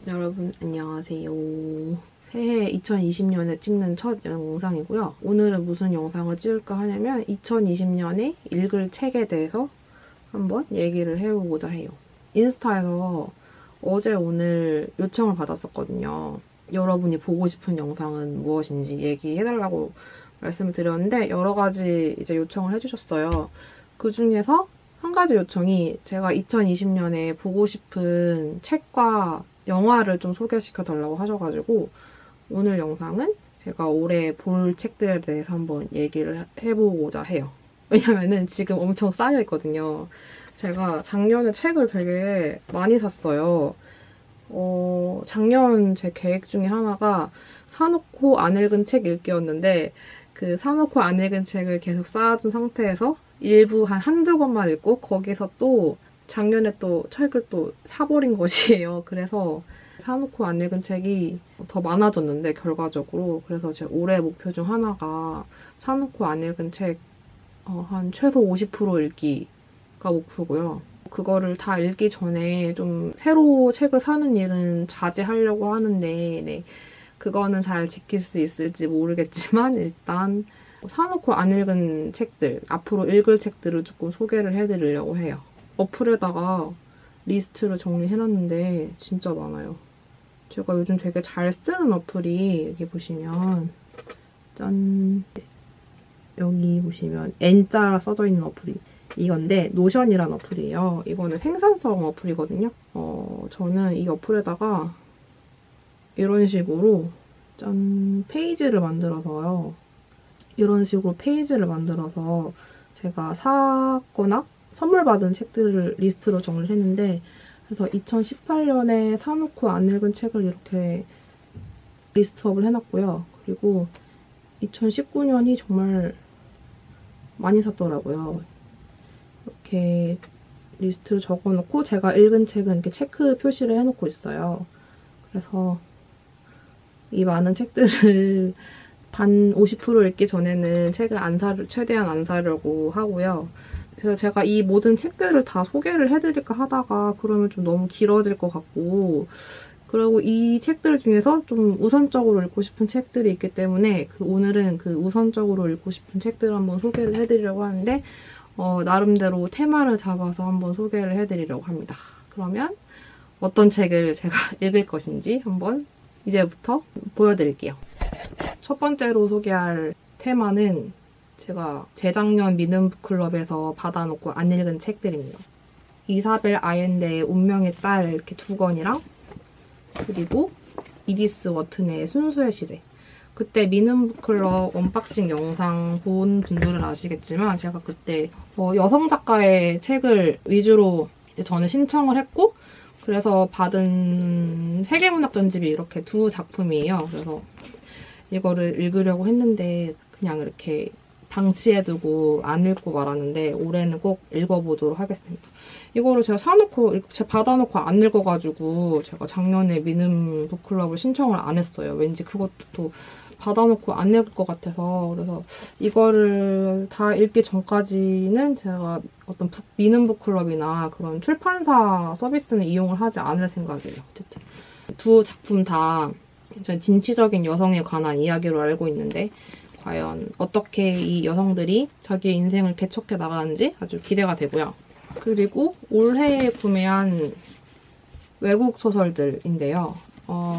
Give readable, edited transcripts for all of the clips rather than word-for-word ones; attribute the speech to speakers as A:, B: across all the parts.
A: 여러분 안녕하세요. 새해 2020년에 찍는 첫 영상이고요. 오늘은 무슨 영상을 찍을까 하냐면 2020년에 읽을 책에 대해서 한번 얘기를 해보고자 해요. 인스타에서 어제 오늘 요청을 받았었거든요. 여러분이 보고 싶은 영상은 무엇인지 얘기해달라고 말씀을 드렸는데 여러 가지 이제 요청을 해주셨어요. 그 중에서 한 가지 요청이 제가 2020년에 보고 싶은 책과 영화를 좀 소개시켜달라고 하셔가지고 오늘 영상은 제가 올해 볼 책들에 대해서 한번 얘기를 해보고자 해요. 왜냐면은 지금 엄청 쌓여있거든요. 제가 작년에 책을 되게 많이 샀어요. 작년 제 계획 중에 하나가 사놓고 안 읽은 책 읽기였는데 그 사놓고 안 읽은 책을 계속 쌓아둔 상태에서 일부 한두 권만 읽고 거기서 또 작년에 또 책을 또 사버린 것이에요. 그래서 사놓고 안 읽은 책이 더 많아졌는데 결과적으로 그래서 제 올해 목표 중 하나가 사놓고 안 읽은 책 한 최소 50% 읽기가 목표고요. 그거를 다 읽기 전에 좀 새로 책을 사는 일은 자제하려고 하는데 네, 그거는 잘 지킬 수 있을지 모르겠지만 일단 사놓고 안 읽은 책들, 앞으로 읽을 책들을 조금 소개를 해드리려고 해요. 어플에다가 리스트를 정리해놨는데 진짜 많아요. 제가 요즘 되게 잘 쓰는 어플이 여기 보시면 짠! 여기 보시면 N자 써져 있는 어플이 이건데 노션이란 어플이에요. 이거는 생산성 어플이거든요. 저는 이 어플에다가 이런 식으로 짠! 페이지를 만들어서요. 이런 식으로 페이지를 만들어서 제가 샀거나 선물 받은 책들을 리스트로 정리를 했는데 그래서 2018년에 사놓고 안 읽은 책을 이렇게 리스트업을 해놨고요. 그리고 2019년이 정말 많이 샀더라고요. 이렇게 리스트를 적어놓고 제가 읽은 책은 이렇게 체크 표시를 해놓고 있어요. 그래서 이 많은 책들을 반 50% 읽기 전에는 책을 최대한 안 사려고 하고요. 그래서 제가 이 모든 책들을 다 소개를 해드릴까 하다가 그러면 좀 너무 길어질 것 같고 그리고 이 책들 중에서 좀 우선적으로 읽고 싶은 책들이 있기 때문에 오늘은 그 우선적으로 읽고 싶은 책들을 한번 소개를 해드리려고 하는데 나름대로 테마를 잡아서 한번 소개를 해드리려고 합니다. 그러면 어떤 책을 제가 읽을 것인지 한번 이제부터 보여드릴게요. 첫 번째로 소개할 테마는 제가 재작년 미는북클럽에서 받아놓고 안 읽은 책들입니다. 이사벨 아옌데의 운명의 딸 이렇게 2권이랑 그리고 이디스 워튼의 순수의 시대. 그때 미는북클럽 언박싱 영상 본 분들은 아시겠지만 제가 그때 여성 작가의 책을 위주로 이제 저는 신청을 했고 그래서 받은 세계문학 전집이 이렇게 2작품이에요. 그래서 이거를 읽으려고 했는데 그냥 이렇게 방치해두고 안 읽고 말았는데 올해는 꼭 읽어보도록 하겠습니다. 이거를 제가 제가 받아놓고 안 읽어가지고 제가 작년에 미는 북클럽을 신청을 안 했어요. 왠지 그것도 또 받아놓고 안 읽을 것 같아서 그래서 이거를 다 읽기 전까지는 제가 어떤 미는 북클럽이나 그런 출판사 서비스는 이용을 하지 않을 생각이에요. 어쨌든 2작품 다 진취적인 여성에 관한 이야기로 알고 있는데 과연 어떻게 이 여성들이 자기의 인생을 개척해 나가는지 아주 기대가 되고요. 그리고 올해 구매한 외국 소설들인데요.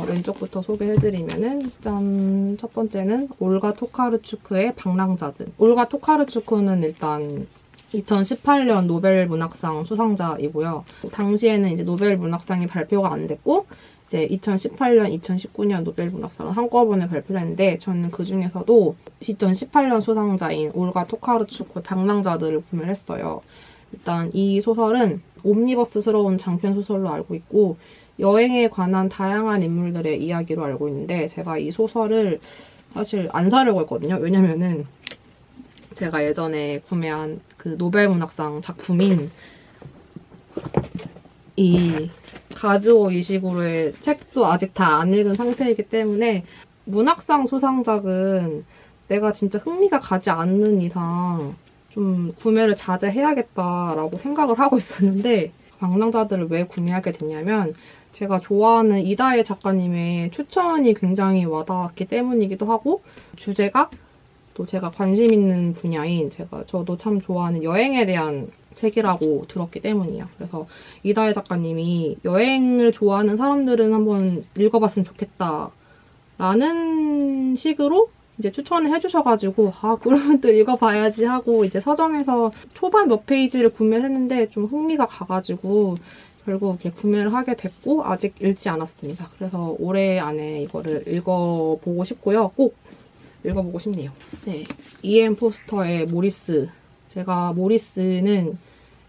A: 왼쪽부터 소개해드리면은 짠! 첫 번째는 올가 토카르추크의 방랑자들. 올가 토카르추크는 일단 2018년 노벨 문학상 수상자이고요. 당시에는 이제 노벨 문학상이 발표가 안 됐고 이제 2018년, 2019년 노벨 문학상을 한꺼번에 발표를 했는데 저는 그 중에서도 2018년 수상자인 올가 토카르추크의 방랑자들을 구매를 했어요. 일단 이 소설은 옴니버스스러운 장편 소설로 알고 있고 여행에 관한 다양한 인물들의 이야기로 알고 있는데 제가 이 소설을 사실 안 사려고 했거든요. 왜냐면은 제가 예전에 구매한 그 노벨 문학상 작품인 이 가즈오 이시구로의 책도 아직 다 안 읽은 상태이기 때문에 문학상 수상작은 내가 진짜 흥미가 가지 않는 이상 좀 구매를 자제해야겠다라고 생각을 하고 있었는데 방랑자들을 왜 구매하게 됐냐면 제가 좋아하는 이다혜 작가님의 추천이 굉장히 와닿았기 때문이기도 하고 주제가 또 제가 관심 있는 분야인 저도 참 좋아하는 여행에 대한 책이라고 들었기 때문이에요. 그래서 이다혜 작가님이 여행을 좋아하는 사람들은 한번 읽어봤으면 좋겠다라는 식으로 이제 추천을 해주셔가지고 그러면 또 읽어봐야지 하고 이제 서점에서 초반 몇 페이지를 구매를 했는데 좀 흥미가 가가지고 결국 이렇게 구매를 하게 됐고 아직 읽지 않았습니다. 그래서 올해 안에 이거를 읽어보고 싶고요. 꼭 읽어보고 싶네요. 네, E.M. 포스터의 모리스. 제가 모리스는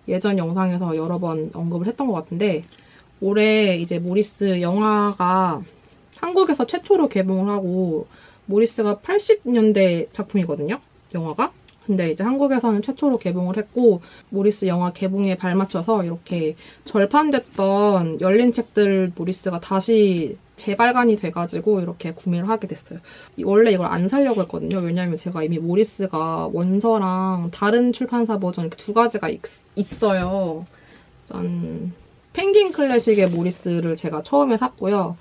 A: 예전 영상에서 여러 번 언급을 했던 것 같은데 올해 이제 모리스 영화가 한국에서 최초로 개봉을 하고 모리스가 80년대 작품이거든요, 영화가. 근데 이제 한국에서는 최초로 개봉을 했고 모리스 영화 개봉에 발맞춰서 이렇게 절판됐던 열린 책들 모리스가 다시 재발간이 돼가지고 이렇게 구매를 하게 됐어요. 원래 이걸 안 사려고 했거든요. 왜냐면 제가 이미 모리스가 원서랑 다른 출판사 버전 이렇게 두 가지가 있어요. 짠. 펭귄 클래식의 모리스를 제가 처음에 샀고요.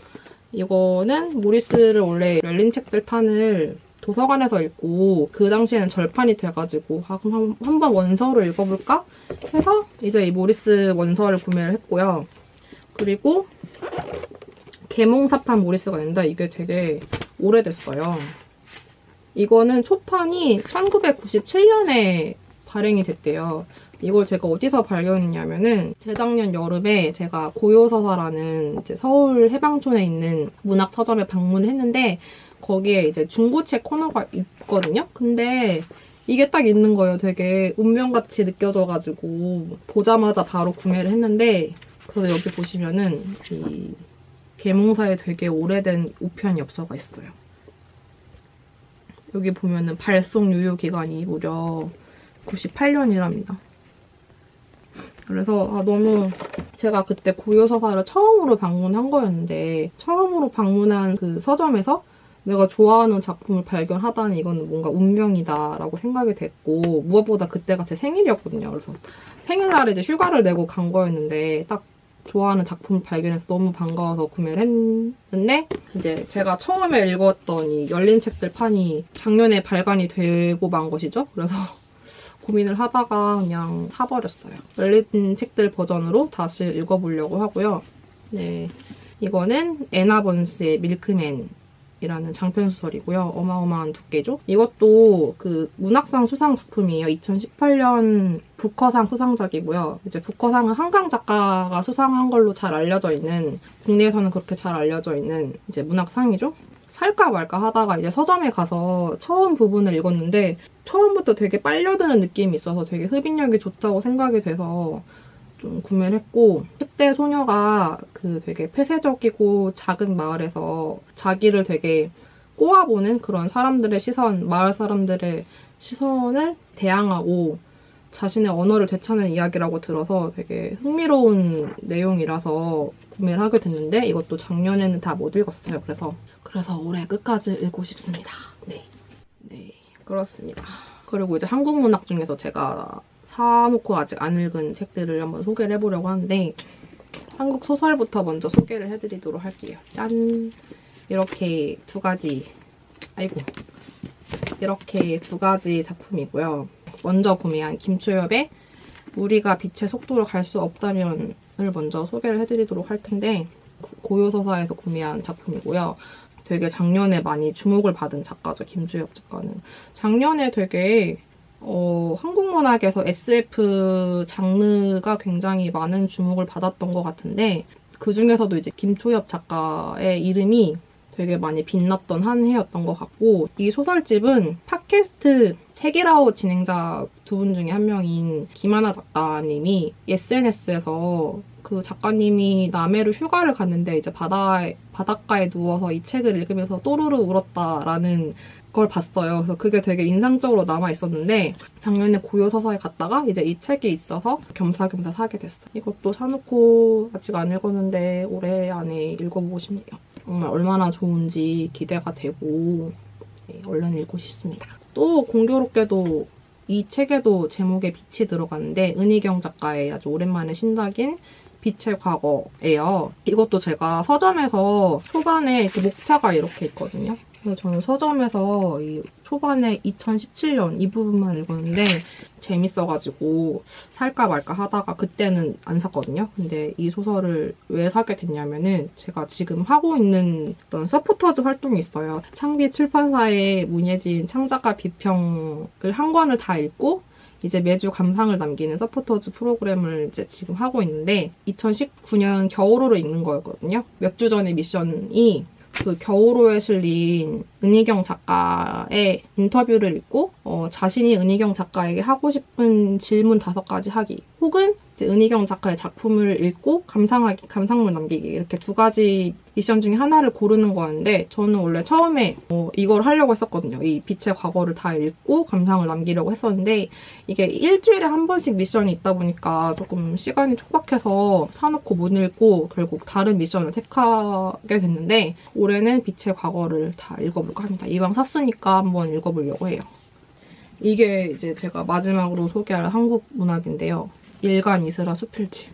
A: 이거는 모리스를 원래 열린 책들 판을 도서관에서 읽고 그 당시에는 절판이 돼가지고 그럼 한번 원서를 읽어볼까 해서 이제 이 모리스 원서를 구매를 했고요. 그리고 계몽사판 모리스가 있는데 이게 되게 오래됐어요. 이거는 초판이 1997년에 발행이 됐대요. 이걸 제가 어디서 발견했냐면은 재작년 여름에 제가 고요서사라는 이제 서울 해방촌에 있는 문학 서점에 방문을 했는데 거기에 이제 중고책 코너가 있거든요. 근데 이게 딱 있는 거예요. 되게 운명같이 느껴져가지고 보자마자 바로 구매를 했는데 그래서 여기 보시면은 이 계몽사에 되게 오래된 우편 엽서가 있어요. 여기 보면은 발송 유효 기간이 무려 98년이랍니다. 그래서 너무 제가 그때 고요서사를 처음으로 방문한 거였는데 처음으로 방문한 그 서점에서 내가 좋아하는 작품을 발견하다니 이건 뭔가 운명이다라고 생각이 됐고 무엇보다 그때가 제 생일이었거든요. 그래서 생일날에 이제 휴가를 내고 간 거였는데 딱 좋아하는 작품을 발견해서 너무 반가워서 구매를 했는데 이제 제가 처음에 읽었던 이 열린 책들 판이 작년에 발간이 되고 만 것이죠. 그래서 고민을 하다가 그냥 사버렸어요. 열린 책들 버전으로 다시 읽어보려고 하고요. 네, 이거는 애나 번스의 밀크맨이라는 장편소설이고요. 어마어마한 두께죠. 이것도 그 문학상 수상 작품이에요. 2018년 부커상 수상작이고요. 이제 부커상은 한강 작가가 수상한 걸로 잘 알려져 있는, 국내에서는 그렇게 잘 알려져 있는 이제 문학상이죠. 살까 말까 하다가 이제 서점에 가서 처음 부분을 읽었는데 처음부터 되게 빨려드는 느낌이 있어서 되게 흡입력이 좋다고 생각이 돼서 좀 구매를 했고 10대 소녀가 그 되게 폐쇄적이고 작은 마을에서 자기를 되게 꼬아보는 그런 사람들의 시선, 마을 사람들의 시선을 대항하고 자신의 언어를 되찾는 이야기라고 들어서 되게 흥미로운 내용이라서 구매를 하게 됐는데 이것도 작년에는 다 못 읽었어요. 그래서 올해 끝까지 읽고 싶습니다. 네, 그렇습니다. 그리고 이제 한국 문학 중에서 제가 사놓고 아직 안 읽은 책들을 한번 소개를 해보려고 하는데 한국 소설부터 먼저 소개를 해드리도록 할게요. 짠! 이렇게 두 가지 작품이고요. 먼저 구매한 김초엽의 우리가 빛의 속도로 갈 수 없다면을 먼저 소개를 해드리도록 할 텐데 고요서사에서 구매한 작품이고요. 되게 작년에 많이 주목을 받은 작가죠. 김초엽 작가는. 작년에 되게 한국 문학에서 SF 장르가 굉장히 많은 주목을 받았던 것 같은데 그중에서도 이제 김초엽 작가의 이름이 되게 많이 빛났던 한 해였던 것 같고 이 소설집은 팟캐스트 책이라웃 진행자 두 분 중에 한 명인 김하나 작가님이 SNS에서 그 작가님이 남해로 휴가를 갔는데 이제 바닷가에 누워서 이 책을 읽으면서 또르르 울었다라는 걸 봤어요. 그래서 그게 되게 인상적으로 남아있었는데 작년에 고요서사에 갔다가 이제 이 책이 있어서 겸사겸사 사게 됐어요. 이것도 사놓고 아직 안 읽었는데 올해 안에 읽어보고 싶네요. 정말 얼마나 좋은지 기대가 되고 네, 얼른 읽고 싶습니다. 또 공교롭게도 이 책에도 제목에 빛이 들어가는데 은희경 작가의 아주 오랜만에 신작인 빛의 과거예요. 이것도 제가 서점에서 초반에 이렇게 목차가 이렇게 있거든요. 그래서 저는 서점에서 이 초반에 2017년 이 부분만 읽었는데 재밌어가지고 살까 말까 하다가 그때는 안 샀거든요. 근데 이 소설을 왜 사게 됐냐면은 제가 지금 하고 있는 어떤 서포터즈 활동이 있어요. 창비 출판사에 문예진 창작가 비평을 한 권을 다 읽고 이제 매주 감상을 남기는 서포터즈 프로그램을 이제 지금 하고 있는데 2019년 겨울호를 읽는 거였거든요. 몇 주 전에 미션이 그 겨울호에 실린 은희경 작가의 인터뷰를 읽고 자신이 은희경 작가에게 하고 싶은 질문 5가지 하기 혹은 이제 은희경 작가의 작품을 읽고 감상문 남기기 이렇게 2가지 미션 중에 하나를 고르는 거였는데 저는 원래 처음에 이걸 하려고 했었거든요. 이 빛의 과거를 다 읽고 감상을 남기려고 했었는데 이게 일주일에 한 번씩 미션이 있다 보니까 조금 시간이 촉박해서 사놓고 못 읽고 결국 다른 미션을 택하게 됐는데 올해는 빛의 과거를 다 읽어볼까 합니다. 이왕 샀으니까 한번 읽어보려고 해요. 이게 이제 제가 마지막으로 소개할 한국 문학인데요. 일간 이슬아 수필집.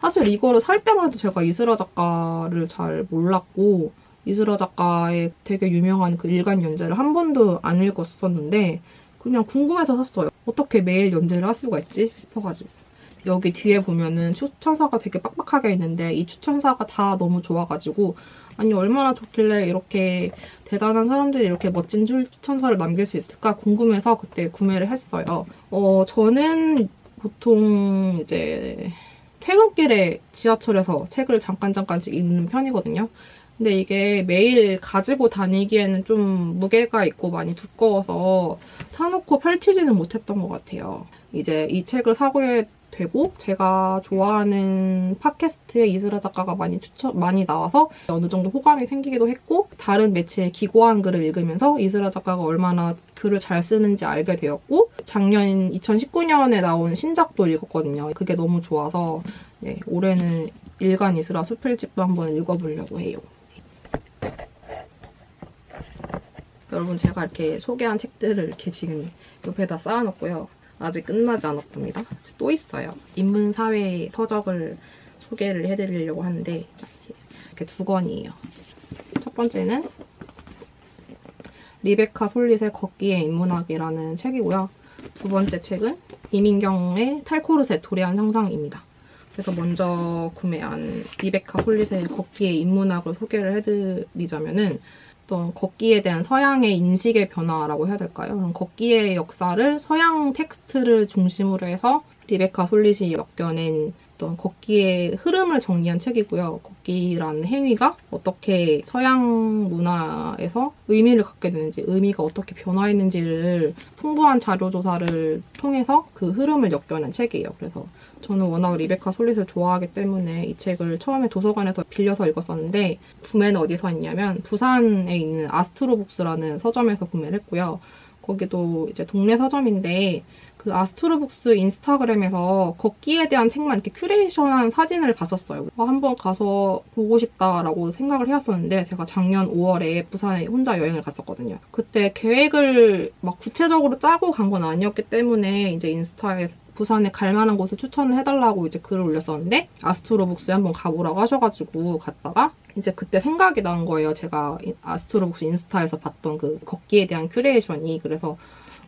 A: 사실 이거를 살 때만 해도 제가 이슬아 작가를 잘 몰랐고 이슬아 작가의 되게 유명한 그 일간 연재를 한 번도 안 읽었었는데 그냥 궁금해서 샀어요. 어떻게 매일 연재를 할 수가 있지 싶어가지고. 여기 뒤에 보면은 추천사가 되게 빡빡하게 있는데 이 추천사가 다 너무 좋아가지고 아니 얼마나 좋길래 이렇게 대단한 사람들이 이렇게 멋진 추천사를 남길 수 있을까 궁금해서 그때 구매를 했어요. 저는 보통 이제 퇴근길에 지하철에서 책을 잠깐씩 읽는 편이거든요. 근데 이게 매일 가지고 다니기에는 좀 무게가 있고 많이 두꺼워서 사놓고 펼치지는 못했던 것 같아요. 이제 이 책을 사게 되고 제가 좋아하는 팟캐스트에 이슬아 작가가 많이 나와서 어느 정도 호감이 생기기도 했고 다른 매체의 기고한 글을 읽으면서 이슬아 작가가 얼마나 글을 잘 쓰는지 알게 되었고 작년 2019년에 나온 신작도 읽었거든요. 그게 너무 좋아서 네, 올해는 일간 이슬아 수필집도 한번 읽어보려고 해요. 여러분 제가 이렇게 소개한 책들을 이렇게 지금 옆에다 쌓아놨고요. 아직 끝나지 않았답니다. 또 있어요. 인문사회 서적을 소개를 해드리려고 하는데 이렇게 2권이에요. 첫 번째는 리베카 솔릿의 걷기의 인문학이라는 책이고요. 2번째 책은 이민경의 탈코르셋 도래한 상상입니다. 그래서 먼저 구매한 리베카 솔릿의 걷기의 인문학을 소개를 해드리자면은 어떤 걷기에 대한 서양의 인식의 변화라고 해야 될까요? 그럼 걷기의 역사를 서양 텍스트를 중심으로 해서 리베카 솔릿이 엮여낸 어떤 걷기의 흐름을 정리한 책이고요. 걷기라는 행위가 어떻게 서양 문화에서 의미를 갖게 되는지, 의미가 어떻게 변화했는지를 풍부한 자료 조사를 통해서 그 흐름을 엮여낸 책이에요. 그래서 저는 워낙 리베카 솔릿을 좋아하기 때문에 이 책을 처음에 도서관에서 빌려서 읽었었는데 구매는 어디서 했냐면 부산에 있는 아스트로북스라는 서점에서 구매를 했고요. 거기도 이제 동네 서점인데 그 아스트로북스 인스타그램에서 걷기에 대한 책만 이렇게 큐레이션한 사진을 봤었어요. 한번 가서 보고 싶다라고 생각을 해왔었는데 제가 작년 5월에 부산에 혼자 여행을 갔었거든요. 그때 계획을 막 구체적으로 짜고 간 건 아니었기 때문에 이제 인스타에 부산에 갈 만한 곳을 추천을 해달라고 이제 글을 올렸었는데 아스트로북스에 한번 가보라고 하셔가지고 갔다가 이제 그때 생각이 난 거예요. 제가 아스트로북스 인스타에서 봤던 그 걷기에 대한 큐레이션이. 그래서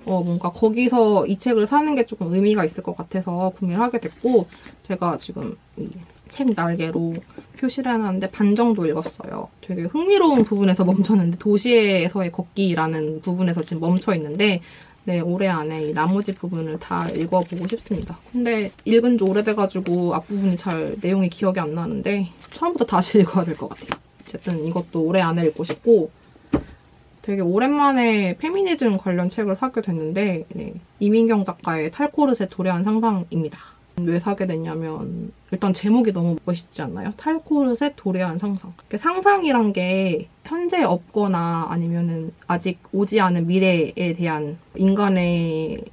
A: 뭔가 거기서 이 책을 사는 게 조금 의미가 있을 것 같아서 구매를 하게 됐고 제가 지금 이 책 날개로 표시를 해놨는데 반 정도 읽었어요. 되게 흥미로운 부분에서 멈췄는데 도시에서의 걷기라는 부분에서 지금 멈춰 있는데 네, 올해 안에 이 나머지 부분을 다 읽어보고 싶습니다. 근데 읽은 지 오래돼가지고 앞부분이 잘 내용이 기억이 안 나는데 처음부터 다시 읽어야 될 것 같아요. 어쨌든 이것도 올해 안에 읽고 싶고 되게 오랜만에 페미니즘 관련 책을 사게 됐는데 네, 이민경 작가의 탈코르셋 도래한 상상입니다. 왜 사게 됐냐면 일단 제목이 너무 멋있지 않나요? 탈코르셋 도래한 상상. 상상이란 게 현재 없거나 아니면은 아직 오지 않은 미래에 대한 인간의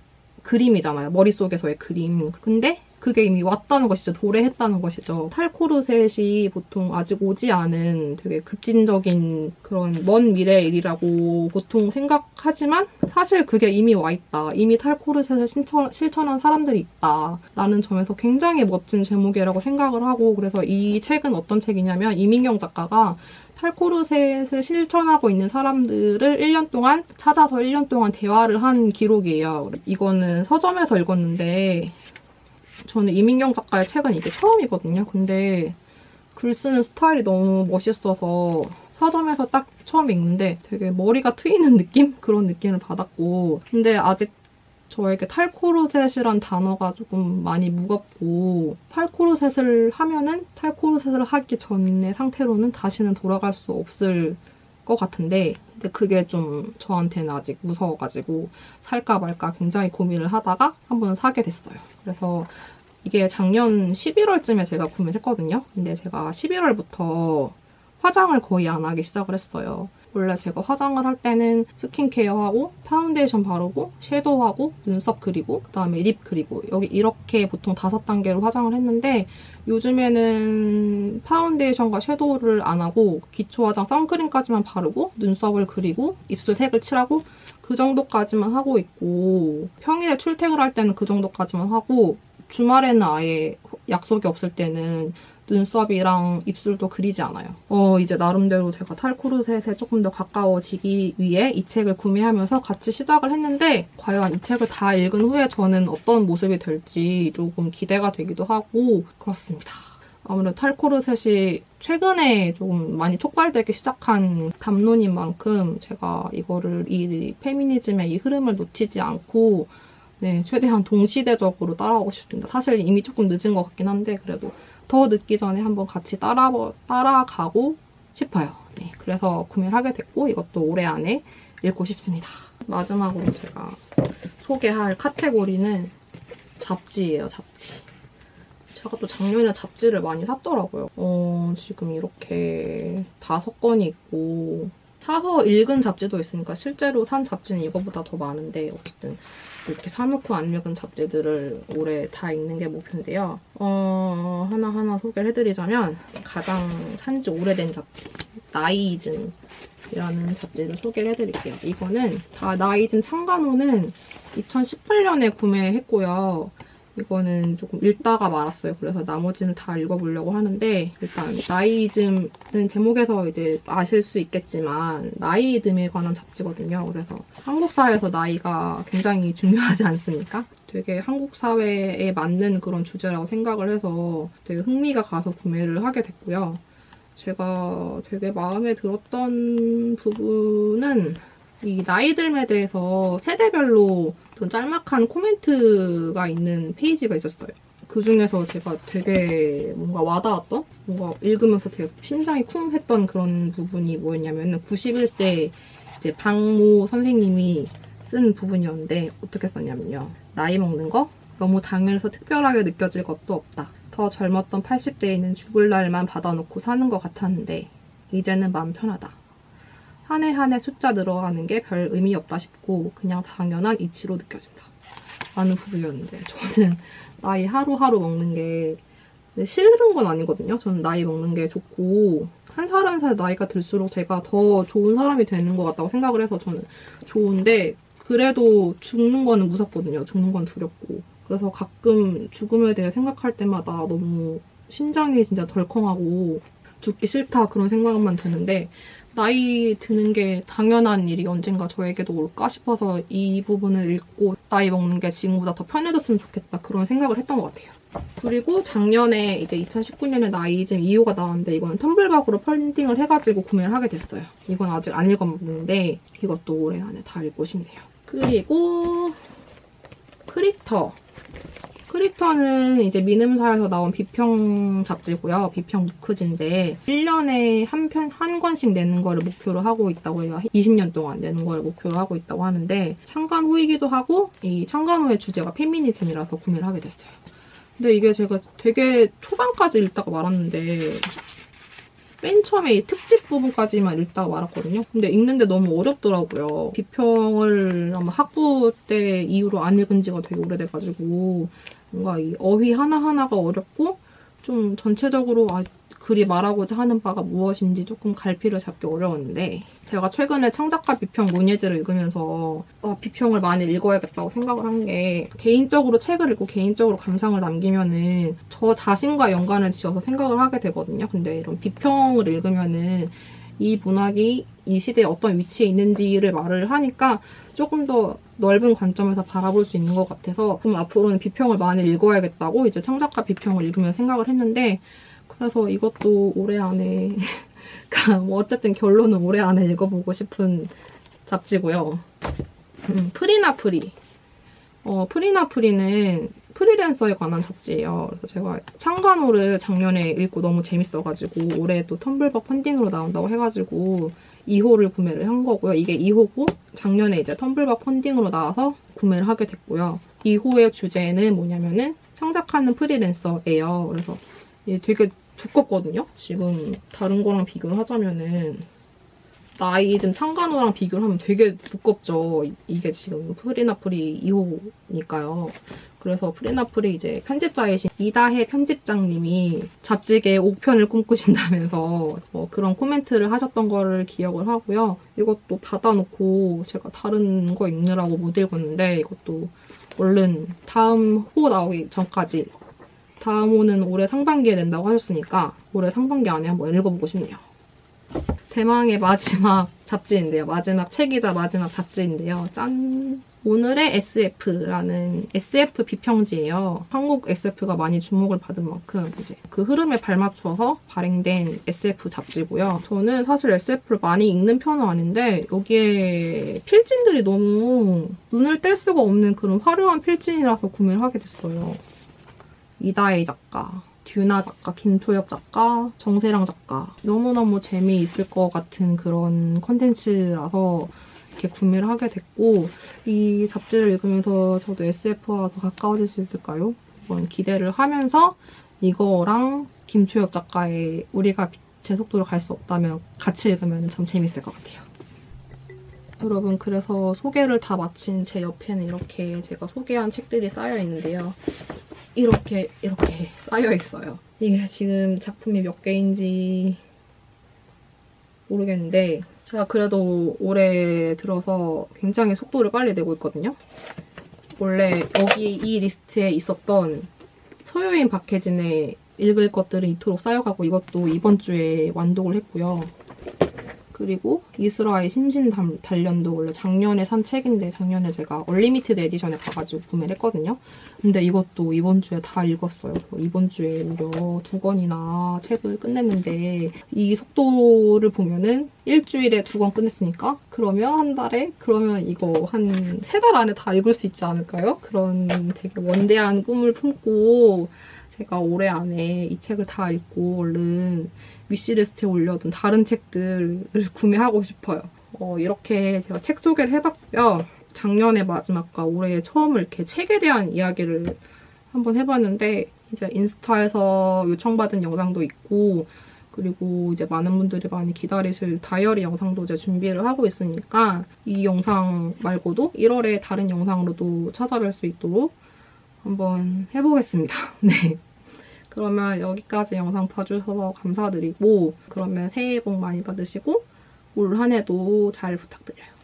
A: 그림이잖아요. 머릿속에서의 그림. 근데 그게 이미 왔다는 것이죠. 도래했다는 것이죠. 탈코르셋이 보통 아직 오지 않은 되게 급진적인 그런 먼 미래의 일이라고 보통 생각하지만 사실 그게 이미 와 있다. 이미 탈코르셋을 실천한 사람들이 있다. 라는 점에서 굉장히 멋진 제목이라고 생각을 하고, 그래서 이 책은 어떤 책이냐면 이민경 작가가 탈코르셋을 실천하고 있는 사람들을 1년 동안 찾아서 1년 동안 대화를 한 기록이에요. 이거는 서점에서 읽었는데 저는 이민경 작가의 책은 이게 처음이거든요. 근데 글 쓰는 스타일이 너무 멋있어서 서점에서 딱 처음 읽는데 되게 머리가 트이는 느낌? 그런 느낌을 받았고, 근데 아직 저에게 탈코르셋이란 단어가 조금 많이 무겁고, 탈코르셋을 하면은 탈코르셋을 하기 전의 상태로는 다시는 돌아갈 수 없을 것 같은데, 근데 그게 좀 저한테는 아직 무서워가지고 살까 말까 굉장히 고민을 하다가 한번 사게 됐어요. 그래서 이게 작년 11월쯤에 제가 구매를 했거든요. 근데 제가 11월부터 화장을 거의 안 하기 시작을 했어요. 원래 제가 화장을 할 때는 스킨케어하고 파운데이션 바르고 섀도우하고 눈썹 그리고 그다음에 립 그리고 여기 이렇게 보통 5단계로 화장을 했는데, 요즘에는 파운데이션과 섀도우를 안 하고 기초 화장 선크림까지만 바르고 눈썹을 그리고 입술 색을 칠하고 그 정도까지만 하고 있고, 평일에 출퇴근할 때는 그 정도까지만 하고, 주말에는 아예 약속이 없을 때는 눈썹이랑 입술도 그리지 않아요. 이제 나름대로 제가 탈코르셋에 조금 더 가까워지기 위해 이 책을 구매하면서 같이 시작을 했는데, 과연 이 책을 다 읽은 후에 저는 어떤 모습이 될지 조금 기대가 되기도 하고 그렇습니다. 아무래도 탈코르셋이 최근에 조금 많이 촉발되기 시작한 담론인 만큼 제가 이거를 이 페미니즘의 이 흐름을 놓치지 않고 최대한 동시대적으로 따라가고 싶습니다. 사실 이미 조금 늦은 것 같긴 한데 그래도 더 늦기 전에 한번 같이 따라가고 싶어요. 그래서 구매를 하게 됐고 이것도 올해 안에 읽고 싶습니다. 마지막으로 제가 소개할 카테고리는 잡지예요, 잡지. 제가 또 작년에 잡지를 많이 샀더라고요. 지금 이렇게 5권이 있고, 사서 읽은 잡지도 있으니까 실제로 산 잡지는 이거보다 더 많은데, 어쨌든 이렇게 사놓고 안 읽은 잡지들을 올해 다 읽는 게 목표인데요. 하나하나 소개를 해드리자면 가장 산지 오래된 잡지, 나이즘이라는 잡지를 소개를 해드릴게요. 이거는 다 나이즘 창간호는 2018년에 구매했고요. 이거는 조금 읽다가 말았어요. 그래서 나머지는 다 읽어보려고 하는데, 일단 나이즘은 제목에서 이제 아실 수 있겠지만 나이즘에 관한 잡지거든요. 그래서 한국 사회에서 나이가 굉장히 중요하지 않습니까? 되게 한국 사회에 맞는 그런 주제라고 생각을 해서 되게 흥미가 가서 구매를 하게 됐고요. 제가 되게 마음에 들었던 부분은 이 나이듦에 대해서 세대별로 어떤 짤막한 코멘트가 있는 페이지가 있었어요. 그 중에서 제가 되게 뭔가 와닿았던, 뭔가 읽으면서 되게 심장이 쿵 했던 그런 부분이 뭐였냐면 91세 이제 박모 선생님이 쓴 부분이었는데, 어떻게 썼냐면요. 나이 먹는 거 너무 당연해서 특별하게 느껴질 것도 없다. 더 젊었던 80대에는 죽을 날만 받아놓고 사는 것 같았는데 이제는 마음 편하다. 한 해 한 해 숫자 늘어가는 게 별 의미 없다 싶고 그냥 당연한 이치로 느껴진다. 라는 부분이었는데, 저는 나이 하루하루 먹는 게 싫은 건 아니거든요. 저는 나이 먹는 게 좋고, 한 살 한 살 나이가 들수록 제가 더 좋은 사람이 되는 것 같다고 생각을 해서 저는 좋은데, 그래도 죽는 거는 무섭거든요. 죽는 건 두렵고. 그래서 가끔 죽음에 대해 생각할 때마다 너무 심장이 진짜 덜컹하고 죽기 싫다 그런 생각만 드는데, 나이 드는 게 당연한 일이 언젠가 저에게도 올까 싶어서 이 부분을 읽고 나이 먹는 게 지금보다 더 편해졌으면 좋겠다 그런 생각을 했던 것 같아요. 그리고 작년에 이제 2019년에 나이즘 2호가 나왔는데, 이거는 텀블벅으로 펀딩을 해가지고 구매를 하게 됐어요. 이건 아직 안 읽어봤는데 이것도 올해 안에 다 읽고 싶네요. 그리고 크리터는 이제 미음사에서 나온 비평 잡지고요. 비평 무크지인데 1년에 한 권씩 내는 거를 목표로 하고 있다고 해요. 20년 동안 내는 거를 목표로 하고 있다고 하는데, 창간호이기도 하고 이 창간호의 주제가 페미니즘이라서 구매를 하게 됐어요. 근데 이게 제가 되게 초반까지 읽다가 말았는데, 맨 처음에 이 특집 부분까지만 읽다가 말았거든요. 근데 읽는데 너무 어렵더라고요. 비평을 아마 학부 때 이후로 안 읽은 지가 되게 오래돼가지고 뭔가 이 어휘 하나하나가 어렵고 좀 전체적으로 글이 말하고자 하는 바가 무엇인지 조금 갈피를 잡기 어려웠는데 제가 최근에 창작가 비평 문예지를 읽으면서 비평을 많이 읽어야겠다고 생각을 한 게 개인적으로 책을 읽고 개인적으로 감상을 남기면은 저 자신과 연관을 지어서 생각을 하게 되거든요. 근데 이런 비평을 읽으면은 이 문학이 이 시대에 어떤 위치에 있는지를 말을 하니까 조금 더 넓은 관점에서 바라볼 수 있는 것 같아서 그럼 앞으로는 비평을 많이 읽어야겠다고 이제 창작가 비평을 읽으면 생각을 했는데 그래서 이것도 올해 안에 뭐 어쨌든 결론은 올해 안에 읽어보고 싶은 잡지고요. 프리나 프리. 프리나 프리는 프리랜서에 관한 잡지예요. 그래서 제가 창간호를 작년에 읽고 너무 재밌어가지고 올해 또 텀블벅 펀딩으로 나온다고 해가지고 2호를 구매를 한 거고요. 이게 2호고 작년에 이제 텀블벅 펀딩으로 나와서 구매를 하게 됐고요. 2호의 주제는 뭐냐면은 창작하는 프리랜서예요. 그래서 이게 되게 두껍거든요. 지금 다른 거랑 비교를 하자면은 나이 좀 창간호랑 비교를 하면 되게 두껍죠. 이게 지금 프리나프리 2호니까요. 그래서 프리나프리 이제 편집자이신 이다혜 편집장님이 잡지계 5편을 꿈꾸신다면서 그런 코멘트를 하셨던 거를 기억을 하고요. 이것도 받아놓고 제가 다른 거 읽느라고 못 읽었는데 이것도 얼른 다음 호 나오기 전까지 다음 호는 올해 상반기에 낸다고 하셨으니까 올해 상반기 안에 한번 읽어보고 싶네요. 대망의 마지막 잡지인데요. 마지막 책이자 마지막 잡지인데요. 짠! 오늘의 SF라는 SF 비평지예요. 한국 SF가 많이 주목을 받은 만큼 이제 그 흐름에 발맞춰서 발행된 SF 잡지고요. 저는 사실 SF를 많이 읽는 편은 아닌데 여기에 필진들이 너무 눈을 뗄 수가 없는 그런 화려한 필진이라서 구매를 하게 됐어요. 이다혜 작가, 듀나 작가, 김초엽 작가, 정세랑 작가 너무너무 재미있을 것 같은 그런 컨텐츠라서 이렇게 구매를 하게 됐고 이 잡지를 읽으면서 저도 SF와 더 가까워질 수 있을까요? 한번 기대를 하면서 이거랑 김초엽 작가의 우리가 빛의 속도로 갈 수 없다면 같이 읽으면 참 재밌을 것 같아요. 여러분 그래서 소개를 다 마친 제 옆에는 이렇게 제가 소개한 책들이 쌓여 있는데요. 이렇게 쌓여 있어요. 이게 지금 작품이 몇 개인지 모르겠는데 제가 그래도 올해 들어서 굉장히 속도를 빨리 내고 있거든요. 원래 여기 이 리스트에 있었던 서효인 박혜진의 읽을 것들은 이토록 쌓여가고 이것도 이번 주에 완독을 했고요. 그리고 이스라엘 신신단련도 원래 작년에 산 책인데 작년에 제가 얼리미티드 에디션에 가가지고 구매를 했거든요. 근데 이것도 이번 주에 다 읽었어요. 이번 주에 무려 2권이나 책을 끝냈는데 이 속도를 보면은 일주일에 2권 끝냈으니까 그러면 한 달에 그러면 이거 한 3달 안에 다 읽을 수 있지 않을까요? 그런 되게 원대한 꿈을 품고 제가 올해 안에 이 책을 다 읽고 얼른 위시리스트에 올려둔 다른 책들을 구매하고 싶어요. 이렇게 제가 책 소개를 해봤고요. 작년의 마지막과 올해 처음을 이렇게 책에 대한 이야기를 한번 해봤는데 이제 인스타에서 요청받은 영상도 있고 그리고 이제 많은 분들이 많이 기다리실 다이어리 영상도 이제 준비를 하고 있으니까 이 영상 말고도 1월에 다른 영상으로도 찾아뵐 수 있도록 한번 해보겠습니다. 네. 그러면 여기까지 영상 봐주셔서 감사드리고 그러면 새해 복 많이 받으시고 올 한 해도 잘 부탁드려요.